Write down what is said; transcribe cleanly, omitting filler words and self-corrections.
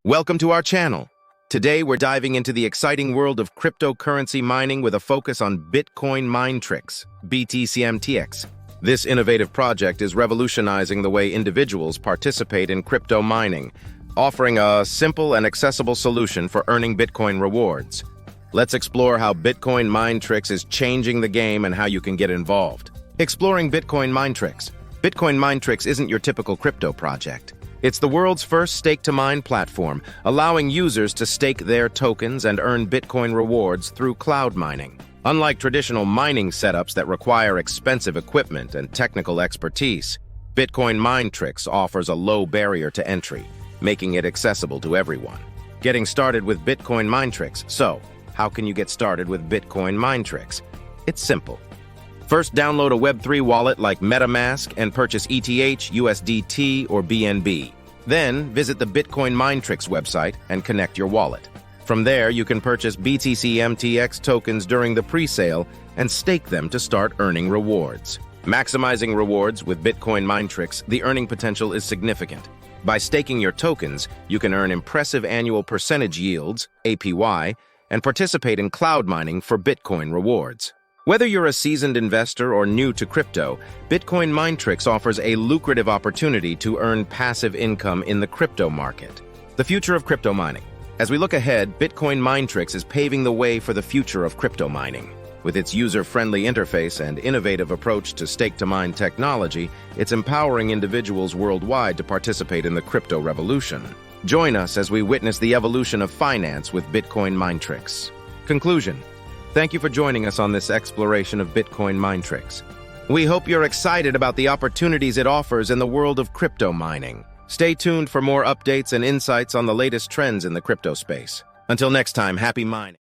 Welcome to our channel. Today we're diving into the exciting world of cryptocurrency mining with a focus on Bitcoin Minetrix, BTCMTX. This innovative project is revolutionizing the way individuals participate in crypto mining, offering a simple and accessible solution for earning Bitcoin rewards. Let's explore how Bitcoin Minetrix is changing the game and how you can get involved. Exploring Bitcoin Minetrix. Bitcoin Minetrix isn't your typical crypto project. It's the world's first stake-to-mine platform, allowing users to stake their tokens and earn Bitcoin rewards through cloud mining. Unlike traditional mining setups that require expensive equipment and technical expertise, Bitcoin Minetrix offers a low barrier to entry, making it accessible to everyone. Getting started with Bitcoin Minetrix. So, how can you get started with Bitcoin Minetrix? It's simple. First, download a Web3 wallet like MetaMask and purchase ETH, USDT, or BNB. Then, visit the Bitcoin Minetrix website and connect your wallet. From there, you can purchase BTCMTX tokens during the presale and stake them to start earning rewards. Maximizing rewards with Bitcoin Minetrix, the earning potential is significant. By staking your tokens, you can earn impressive annual percentage yields, APY, and participate in cloud mining for Bitcoin rewards. Whether you're a seasoned investor or new to crypto, Bitcoin Minetrix offers a lucrative opportunity to earn passive income in the crypto market. The future of crypto mining. As we look ahead, Bitcoin Minetrix is paving the way for the future of crypto mining. With its user-friendly interface and innovative approach to stake-to-mine technology, it's empowering individuals worldwide to participate in the crypto revolution. Join us as we witness the evolution of finance with Bitcoin Minetrix. Conclusion. Thank you for joining us on this exploration of Bitcoin Minetrix. We hope you're excited about the opportunities it offers in the world of crypto mining. Stay tuned for more updates and insights on the latest trends in the crypto space. Until next time, happy mining.